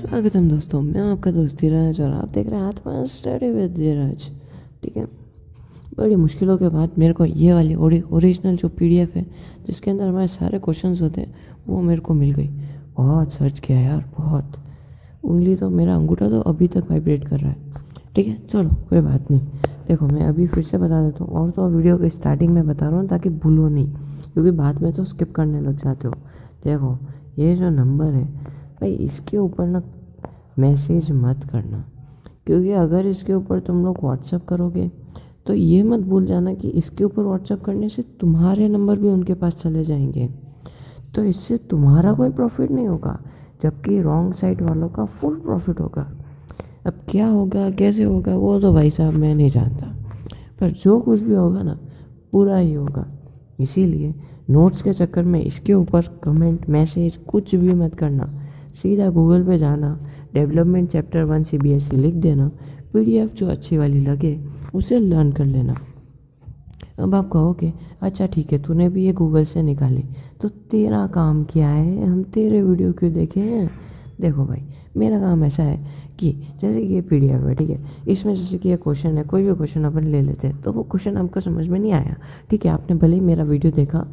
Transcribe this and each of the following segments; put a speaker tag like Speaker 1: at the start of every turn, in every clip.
Speaker 1: स्वागतम दोस्तों, मैं आपका दोस्त धीरज और आप देख रहे हैं आत्मा स्टडी विद धीरज। ठीक है, बड़ी मुश्किलों के बाद मेरे को ये वाली ओरिजिनल जो पीडीएफ है जिसके अंदर हमारे सारे क्वेश्चंस होते हैं वो मेरे को मिल गई। बहुत सर्च किया यार, बहुत। उंगली तो मेरा अंगूठा तो अभी तक वाइब्रेट कर रहा है। ठीक है, चलो कोई बात नहीं। देखो, मैं अभी फिर से बता देता हूँ, और तो वीडियो के स्टार्टिंग में बता रहा हूँ ताकि भूलो नहीं, क्योंकि बाद में तो स्किप करने लग जाते हो। देखो, ये जो नंबर है भाई, इसके ऊपर ना मैसेज मत करना, क्योंकि अगर इसके ऊपर तुम लोग व्हाट्सअप करोगे तो ये मत भूल जाना कि इसके ऊपर व्हाट्सअप करने से तुम्हारे नंबर भी उनके पास चले जाएंगे, तो इससे तुम्हारा कोई प्रॉफिट नहीं होगा, जबकि रॉन्ग साइड वालों का फुल प्रॉफिट होगा। अब क्या होगा, कैसे होगा, वो तो भाई साहब मैं नहीं जानता, पर जो कुछ भी होगा ना पूरा ही होगा। इसीलिए नोट्स के चक्कर में इसके ऊपर कमेंट मैसेज कुछ भी मत करना। सीधा गूगल पे जाना, डेवलपमेंट चैप्टर 1 सीबीएसई लिख देना, पीडीएफ जो अच्छी वाली लगे उसे लर्न कर लेना। अब आप कहोगे अच्छा ठीक है, तूने भी ये गूगल से निकाली तो तेरा काम क्या है, हम तेरे वीडियो क्यों देखे हैं। देखो भाई, मेरा काम ऐसा है कि जैसे कि ये पीडीएफ है, ठीक है, इसमें जैसे कि ये क्वेश्चन है, कोई भी क्वेश्चन अपन ले लेते हैं, तो वो क्वेश्चन आपको समझ में नहीं आया, ठीक है, आपने भले ही मेरा वीडियो देखा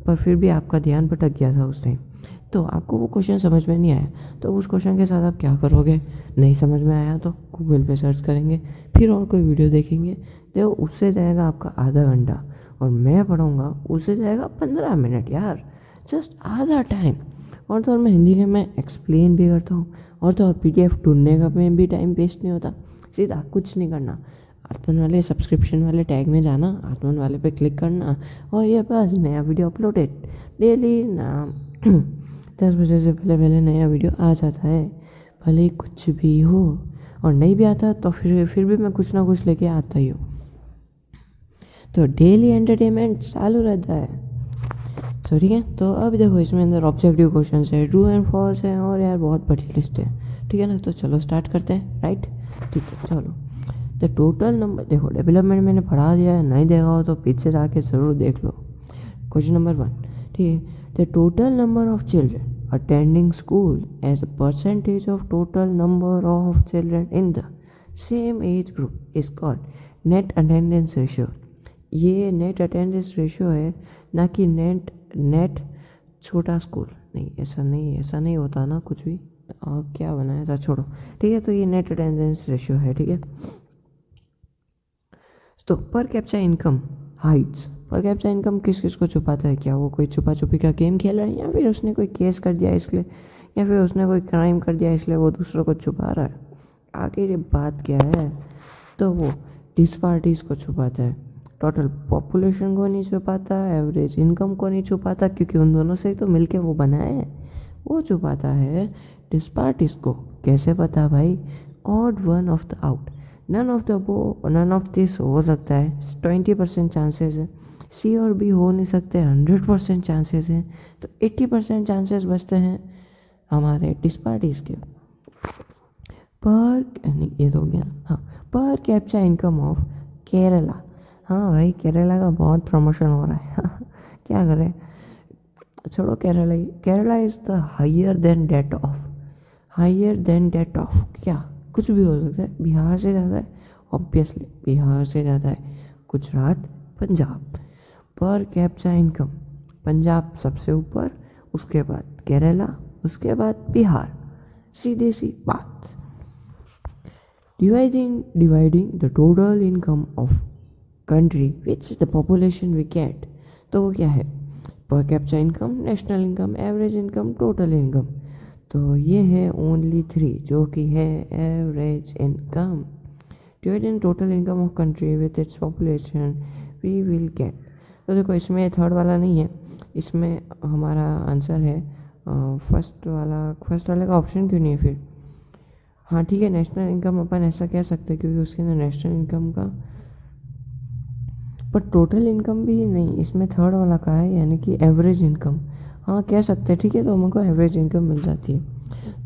Speaker 1: पर फिर भी आपका ध्यान भटक गया था उस टाइम, तो आपको वो क्वेश्चन समझ में नहीं आया, तो उस क्वेश्चन के साथ आप क्या करोगे, नहीं समझ में आया तो गूगल पे सर्च करेंगे, फिर और कोई वीडियो देखेंगे। देखो, उससे जाएगा आपका आधा घंटा, और मैं पढ़ूँगा उससे जाएगा 15 मिनट यार, जस्ट आधा टाइम। और तो और मैं हिंदी में मैं एक्सप्लेन भी करता हूँ, और तो और पीडीएफ ढूंढने का में भी टाइम वेस्ट नहीं होता। सीधा कुछ नहीं करना, आत्मन वाले सब्सक्रिप्शन वाले टैग में जाना, आत्मन वाले पे क्लिक करना, और ये बस नया वीडियो अपलोडेड डेली ना 10 बजे से पहले पहले नया वीडियो आ जाता है, भले ही कुछ भी हो। और नहीं भी आता तो फिर भी मैं कुछ ना कुछ लेके आता ही हूँ, तो डेली एंटरटेनमेंट चालू रहता है। तो ठीक है, तो अब देखो, इसमें अंदर ऑब्जेक्टिव क्वेश्चन है, ट्रू एंड फॉल्स है, और यार बहुत बड़ी लिस्ट है। ठीक है ना, तो चलो स्टार्ट करते हैं। राइट, ठीक है, चलो। तो टोटल नंबर, देखो डेवलपमेंट मैंने पढ़ा दिया है, नहीं देखा हो तो पीछे जाके ज़रूर देख लो। क्वेश्चन नंबर 1, ठीक है, the total number of children attending school as a percentage of total number of children in the same age group is called net attendance ratio। ये नेट अटेंडेंस रेशियो है, ना कि नेट छोटा school. नहीं, ऐसा नहीं होता ना कुछ भी। क्या बनाया था, छोड़ो। ठीक है, तो ये नेट अटेंडेंस रेशियो है। ठीक है, तो पर कैप्चा इनकम हाइट्स, पर कैप्चा इनकम किस किस को छुपाता है, क्या वो कोई छुपा छुपी का गेम खेल रहा है, या फिर उसने कोई केस कर दिया इसलिए, या फिर उसने कोई क्राइम कर दिया इसलिए वो दूसरों को छुपा रहा है। आखिर ये बात क्या है, तो वो डिसपार्टीज को छुपाता है, टोटल पॉपुलेशन को नहीं छुपाता, एवरेज इनकम को नहीं छुपाता, क्योंकि उन दोनों से तो मिलके वो बना है, वो छुपाता है डिसपार्टीज को। कैसे पता भाई, odd one of the out, none of the above, none of this हो सकता है, 20% चांसेस है, सी और बी हो नहीं सकते, 100% चांसेस हैं, तो 80% चांसेस बचते हैं हमारे डिस्पार्टीज के। पर नहीं, ये तो हो गया ना। हाँ, पर कैप्चा इनकम ऑफ केरला। हाँ भाई, केरला का बहुत प्रमोशन हो रहा है क्या करें, छोड़ो Kerala. Kerala is the higher than that of, higher than that of क्या, कुछ भी हो सकता है। बिहार से ज़्यादा है, ऑब्वियसली बिहार से ज़्यादा है गुजरात, पंजाब। पर कैप्चा इनकम पंजाब सबसे ऊपर, उसके बाद केरला, उसके बाद बिहार, सीधी सी बात। Dividing the total income of country which the population we get, तो वो क्या है, per capita income, national income, average income, total income. तो ये है ओनली 3, जो कि है average income. Dividing total income of country with its population we will get. तो देखो, इसमें थर्ड वाला नहीं है, इसमें हमारा आंसर है फर्स्ट वाले का ऑप्शन क्यों नहीं है फिर। हाँ ठीक है, नेशनल इनकम अपन ऐसा कह सकते हैं, क्योंकि उसके अंदर नेशनल इनकम का, पर टोटल इनकम भी नहीं, इसमें थर्ड वाला का है, यानी कि एवरेज इनकम। हाँ कह सकते हैं, ठीक है, तो हमको एवरेज इनकम मिल जाती है।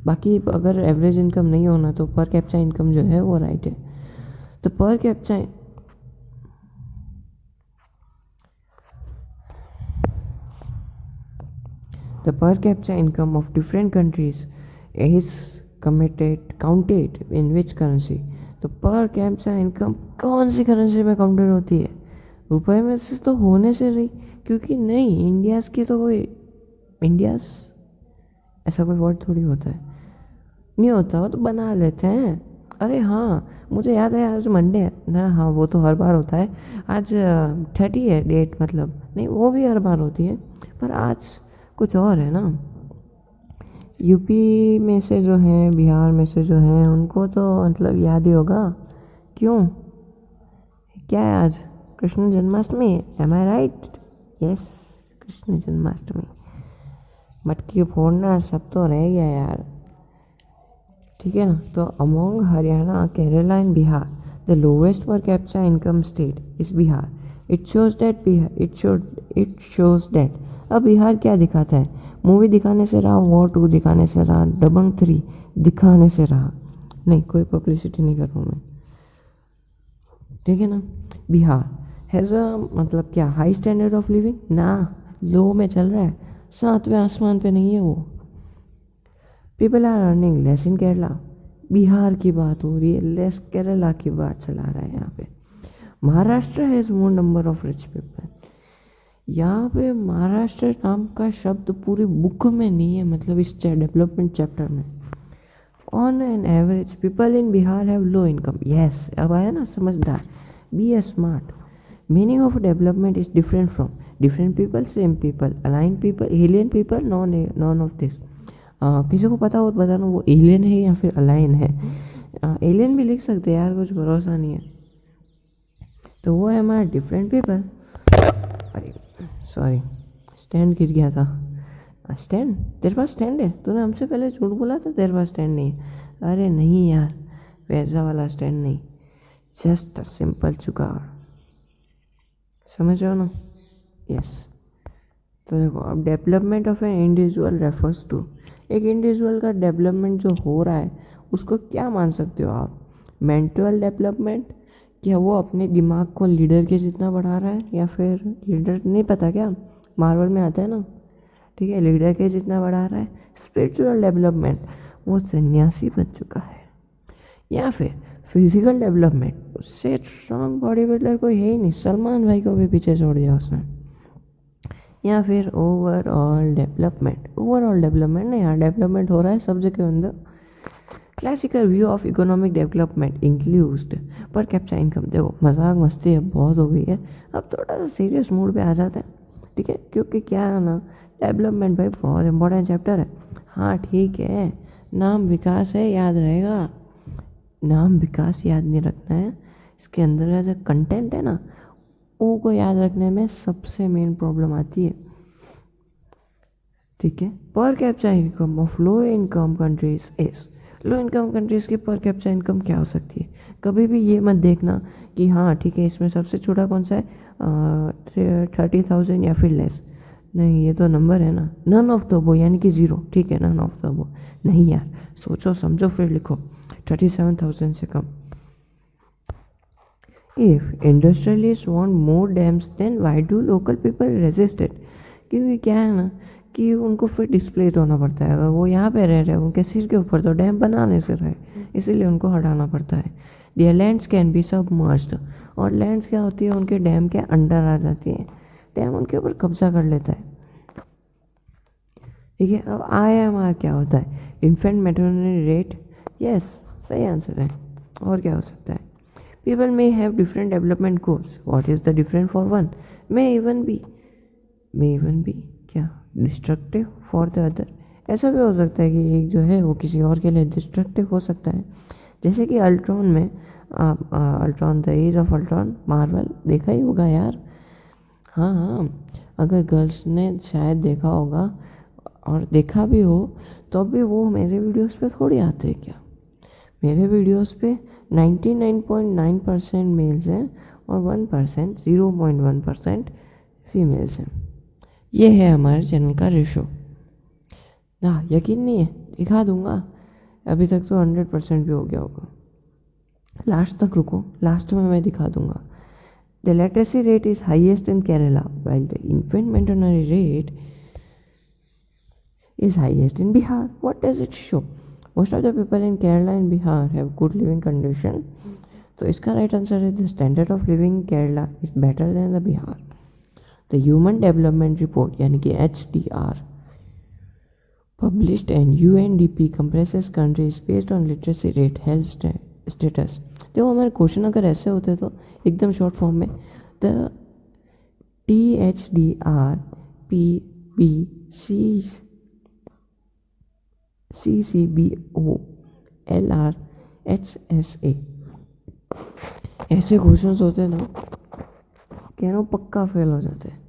Speaker 1: बाकी अगर एवरेज इनकम नहीं होना तो पर कैप्चा इनकम जो है वो राइट है। तो पर captcha the per capita income of different countries is counted in which currency? तो पर कैप्चा इनकम कौन सी करेंसी में काउंटेड होती है? रुपए में से तो होने से रही, क्योंकि नहीं, इंडियाज की तो कोई इंडियाज ऐसा कोई वर्ड थोड़ी होता है, नहीं होता, वो तो बना लेते हैं। अरे हाँ, मुझे याद है आज मंडे है ना। हाँ, वो तो हर बार होता है। आज 30 है डेट, मतलब नहीं, वो भी हर बार होती है, पर आज कुछ और है ना। यूपी में से जो है, बिहार में से जो है, उनको तो मतलब याद ही होगा। क्यों, क्या है आज? कृष्ण जन्माष्टमी, एम आई राइट? यस, कृष्ण जन्माष्टमी। मटकी फोड़ना सब तो रह गया यार, ठीक है ना। तो among Haryana, Kerala and Bihar, the lowest per capita income state is Bihar. It shows that अब बिहार क्या दिखाता है? मूवी दिखाने से रहा, वॉर 2 दिखाने से रहा, दबंग 3 दिखाने से रहा। नहीं, कोई पब्लिसिटी नहीं कर रहा हूँ मैं, ठीक है ना। बिहार हैज़ अ मतलब क्या, हाई स्टैंडर्ड ऑफ लिविंग ना, लो में चल रहा है, 7वें आसमान पे नहीं है वो। People are earning less in Kerala, Bihar की बात हो रही है, लेस केरला की बात चला रहा है यहाँ पे। Maharashtra has more number of rich people, यहाँ पे महाराष्ट्र नाम का शब्द पूरी बुक में नहीं है, मतलब इस डेवलपमेंट चैप्टर में। On an average people in Bihar have low income. Yes, अब आया ना समझदार, be a smart. Meaning of development is different from different people, same people, align people, alien people, none of this. किसी को पता हो तो बताना वो एलियन है या फिर अलाइन है। एलियन भी लिख सकते हैं यार, कुछ भरोसा नहीं है। तो वो है हमारा डिफरेंट पीपल। अरे सॉरी, स्टैंड गिर गया था। स्टैंड, तेरे पास स्टैंड है? तूने हमसे पहले झूठ बोला था तेरे पास स्टैंड नहीं है। अरे नहीं यार, वैसा वाला स्टैंड नहीं, जस्ट अ सिंपल जुगाड़, समझ रहे हो ना। यस। तो देखो, अब development of an individual refers to, एक इंडिविजुअल का डेवलपमेंट जो हो रहा है उसको क्या मान सकते हो आप? मेंटल डेवलपमेंट, क्या वो अपने दिमाग को लीडर के जितना बढ़ा रहा है, या फिर लीडर नहीं पता क्या, मार्वल में आता है ना, ठीक है, लीडर के जितना बढ़ा रहा है। स्पिरिचुअल डेवलपमेंट, वो सन्यासी बन चुका है। या फिर फिजिकल डेवलपमेंट, उससे स्ट्रॉन्ग बॉडी बिल्डर कोई है ही नहीं, सलमान भाई को भी पीछे छोड़ दिया उसने। या फिर ओवरऑल डेवलपमेंट नहीं, यहाँ डेवलपमेंट हो रहा है सब जगह अंदर। Classical view of economic development includes पर कैप्चा इनकम। देखो, मजाक मस्ती है बहुत हो गई है, अब थोड़ा सा सीरियस मूड पे आ जाते हैं, ठीक है, क्योंकि क्या है ना, डेवलपमेंट भाई बहुत इंपॉर्टेंट चैप्टर है। हाँ ठीक है, नाम विकास है, याद रहेगा। नाम विकास याद नहीं रखना है, इसके अंदर का जो कंटेंट है ना, वो को याद रखने में सबसे मेन प्रॉब्लम आती है, ठीक है। Per capita income of low income countries is, low income countries की पर कैप्चा इनकम क्या हो सकती है? कभी भी ये मत देखना कि हाँ ठीक है, इसमें सबसे छोटा कौन सा है, 30,000 या फिर लेस। नहीं, ये तो नंबर है ना, नन ऑफ द अबव यानी कि 0, ठीक है, नन ऑफ द अबव नहीं यार, सोचो समझो फिर लिखो, 37,000 से कम। If industrialist want more dams then why do local people resist it? क्योंकि क्या है ना कि उनको फिर डिस्प्लेस होना पड़ता है, अगर वो यहाँ पे रह रहे हैं उनके सिर के ऊपर तो डैम बनाने से रहे, इसीलिए उनको हटाना पड़ता है। दियर लैंड्स कैन बी सबमर्ज्ड, और लैंड्स क्या होती है, उनके डैम के अंडर आ जाती है, डैम उनके ऊपर कब्जा कर लेता है, ठीक है। अब IMR क्या होता है? Infant maternity rate. यस, सही आंसर है, और क्या हो सकता है? People may have different development goals, what is the different for one? May even be क्या डिस्ट्रक्टिव फॉर द अदर? ऐसा भी हो सकता है कि एक जो है वो किसी और के लिए डिस्ट्रक्टिव हो सकता है, जैसे कि अल्ट्रॉन में, Ultron the age of Ultron, Marvel देखा ही होगा यार। हाँ हाँ, अगर गर्ल्स ने शायद देखा होगा, और देखा भी हो तो भी वो मेरे वीडियोस पे थोड़ी आते हैं क्या। मेरे वीडियोस पे 99.9% मेल्स हैं और 1%, 0.1% फीमेल्स हैं। ये है हमारे चैनल का रेशो ना, यकीन नहीं है, दिखा दूंगा, अभी तक तो 100% भी हो गया होगा। लास्ट तक रुको, लास्ट में मैं दिखा दूंगा। The literacy rate is highest in Kerala while the infant maternity rate is highest in Bihar. What does it show? Most of the people in Kerala and Bihar have good living condition. तो इसका right answer है the standard of living in Kerala is better than the Bihar. The human development report यानी कि HDR published and UNDP comprises countries based on literacy rate, health status। देखो हमारे question अगर ऐसे होते तो एकदम शॉर्ट फॉर्म में the THDR PBC CCBO LR HSA ऐसे क्वेश्चंस होते ना, कह रहा हूँ पक्का फेल हो जाते हैं,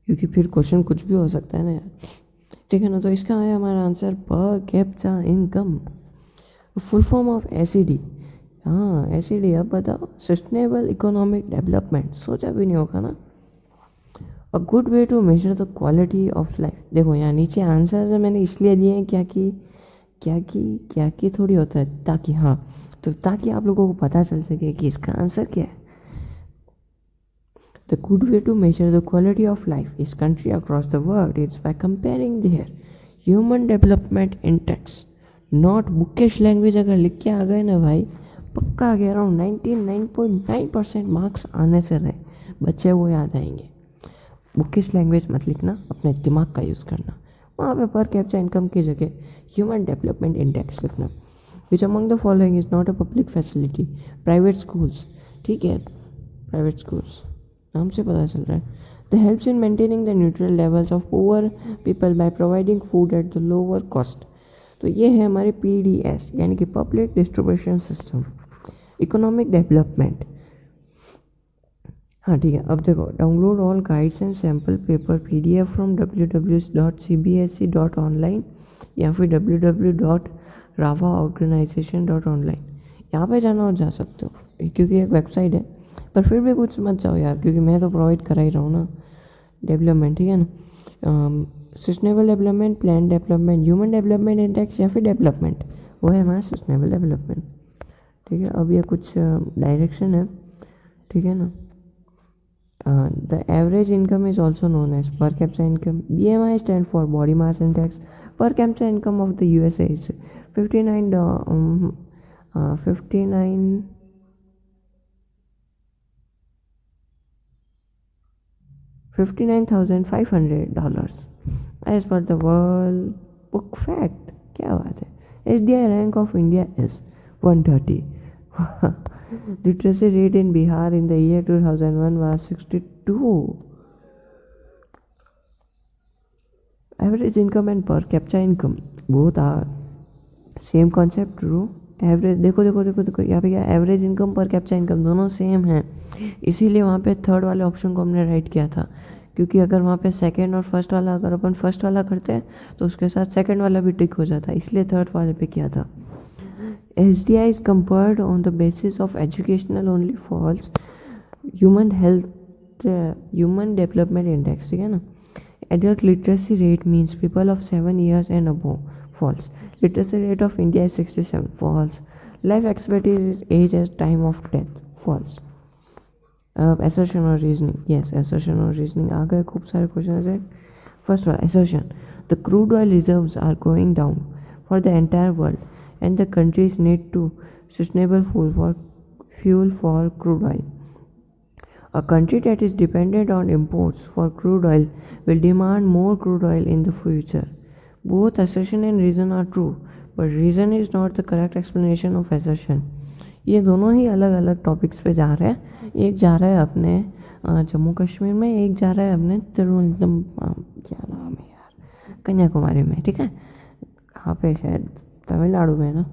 Speaker 1: क्योंकि फिर क्वेश्चन कुछ भी हो सकता है ना यार, ठीक है ना। तो इसका है हमारा आंसर पर capita income, full form of SED। हाँ SED, अब बताओ सस्टेनेबल इकोनॉमिक डेवलपमेंट, सोचा भी नहीं होगा ना। A good way to measure the quality of life. देखो यहाँ नीचे आंसर मैंने इसलिए दिए हैं क्या कि थोड़ी होता है, ताकि हाँ तो ताकि आप लोगों को पता चल सके कि इसका आंसर क्या है। The good way to measure the quality of life is country across the world. It's by comparing their human development index, not bookish language। अगर लिख के आ गए ना भाई, पक्का कह रहा हूँ 99.9% मार्क्स आने से रहे बच्चे वो याद आएंगे। बुकिश लैंग्वेज मत लिखना, अपने दिमाग का यूज़ करना। वहाँ पे पर कैप्चा इनकम की जगह ह्यूमन डेवलपमेंट इंडेक्स लिखना। Which among the following is not a public facility, private schools. ठीक है, प्राइवेट स्कूल्स नाम से पता चल रहा है। The helps in maintaining the neutral levels of poor people by providing food at the lower cost. तो ये है हमारे PDS यानी कि public distribution system. Economic development, हाँ ठीक है। अब देखो, download all guides and sample paper PDF from www.cbsc.online या फिर www.ravaorganization.online। यहाँ पे जाना हो जा सकते हो, क्योंकि एक वेबसाइट है, पर फिर भी कुछ मत जाओ यार, क्योंकि मैं तो प्रोवाइड करा ही रहा हूँ ना। डेवलपमेंट, ठीक है ना, sustainable development, plan development, human development index या फिर डेवलपमेंट, वो है हमारा सस्टेनेबल डेवलपमेंट। ठीक है, अब ये कुछ डायरेक्शन है, ठीक है ना। The average income is also known as per capita income. BMI stands for body mass index. Per capita income of the USA is 59,500 as per the World Book Fact। क्या बात है। HDI rank of India is 130। Literacy rate in Bihar in the year 2001 was 62। Average income and per capita income both are same concept, true। Average देखो यहाँ पे क्या, average income पर capita income दोनों same हैं, इसीलिए वहाँ पे थर्ड वाले ऑप्शन को हमने राइट किया था। क्योंकि अगर वहाँ पे सेकंड और फर्स्ट वाला, अगर अपन फर्स्ट वाला करते हैं तो उसके साथ सेकंड वाला भी टिक हो जाता है, इसलिए थर्ड वाले पे किया था। HDI is compared on the basis of educational only, false। Human development index, ठीक है ना। Adult literacy rate means people of 7 years and above, false। Literacy rate of India is 67, false। Life expectancy is age at time of death, false। assertion और reasoning, yes assertion और reasoning आ गए, खूब सारे question है। First वाला assertion, the crude oil reserves are going down for the entire world and the countries need to sustainable fuel for crude oil। A country that is dependent on imports for crude oil will demand more crude oil in the future। Both assertion and reason are true, but reason is not the correct explanation of assertion। ये दोनों ही अलग अलग topics पे जा रहे हैं। एक जा रहा है अपने जम्मू कश्मीर में, एक जा रहा है अपने क्या नाम है यार, कन्याकुमारी में, ठीक है। कहाँ पे, शायद तमिलनाडु में ना।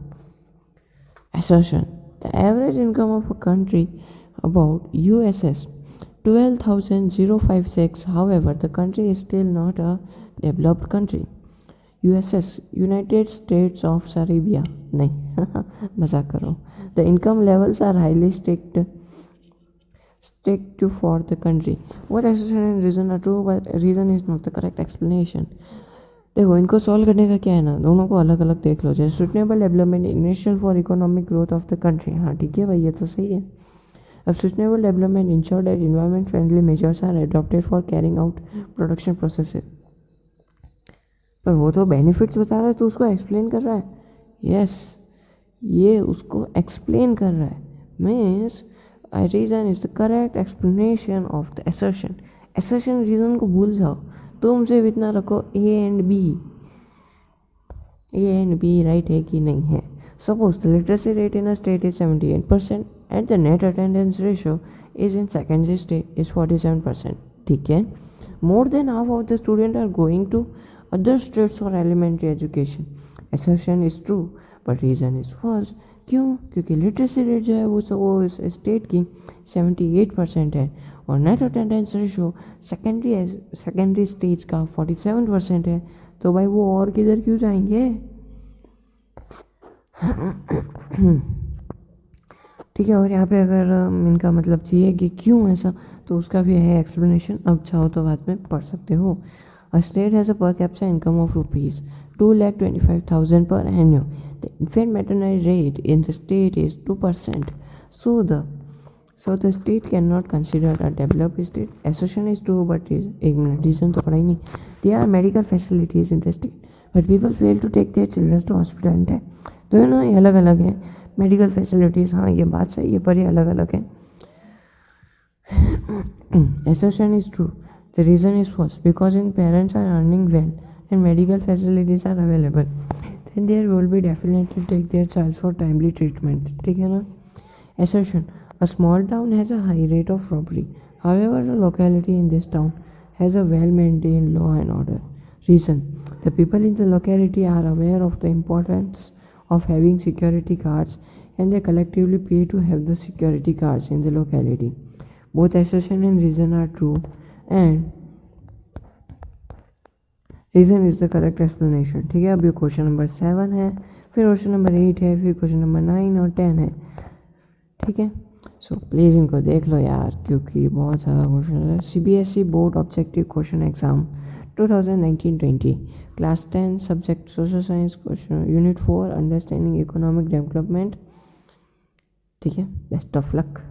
Speaker 1: Assertion, the average income of a country about USS 12,056। However, the country is still not a developed country। USS United States of सरेबिया, नहीं मजाक कर रहा हूँ। The income levels are highly sticked for the country. What assertion and reason are true, but reason is not the correct explanation. देखो इनको solve करने का क्या है ना, दोनों को अलग अलग देख लो। जैसे sustainable development initial for economic growth of the country, हाँ ठीक है भाई, ये तो सही है। अब sustainable development ensure that environment friendly measures are adopted for carrying out production processes. पर वो तो बेनिफिट्स बता रहा है तो उसको एक्सप्लेन कर रहा है, यस, ये उसको एक्सप्लेन कर रहा है। Means reason is the correct explanation of the assertion. Assertion reason को भूल जाओ, तुम सिर्फ इतना रखो ए एंड बी राइट है कि नहीं है। Suppose the literacy rate in a state is 78% and the net attendance ratio is in secondary state is 47%। ठीक है, more than half of the student are going to other states for elementary education. Assertion is true but reason is false. क्यों? क्योंकि literacy rate जो है वो state की 78% है और net attendance ratio secondary stage का 47% है। तो भाई वो और किधर क्यों जाएंगे? ठीक है, और यहाँ पे अगर इनका मतलब चाहिए कि क्यों ऐसा, तो उसका भी है एक्सप्लेनेशन। अब चाहो तो बाद में पढ़ सकते हो। अ स्टेट हैज़ अ पर capita income of rupees 2,25,000 per annum. The infant maternity rate in the state is 2%. So the state cannot consider a developed state. Assertion is true, but एक मिनट रीजन तो पढ़ा ही नहीं। There are medical facilities in the state, but people fail to take their children to hospital in time. तो है ना, ये अलग अलग है मेडिकल फैसिलिटीज़। हाँ, ये बात सही है, पर ये अलग अलग है। Assertion is true. The reason is false because when parents are earning well and medical facilities are available, then there will be definitely take their child for timely treatment. ठीक है ना? Assertion: a small town has a high rate of robbery. However, the locality in this town has a well-maintained law and order. Reason: the people in the locality are aware of the importance of having security guards and they collectively pay to have the security guards in the locality. Both assertion and reason are true and reason is the correct explanation. ठीक है, अब ये question number 7 है, फिर question number 8 है, फिर question number 9 और 10 है। ठीक है, सो प्लीज़ इनको देख लो यार, क्योंकि बहुत ज़्यादा क्वेश्चन है। CBSE board objective question exam 2019-20, class 10, subject social science, question unit 4 understanding economic development. ठीक है, बेस्ट ऑफ लक।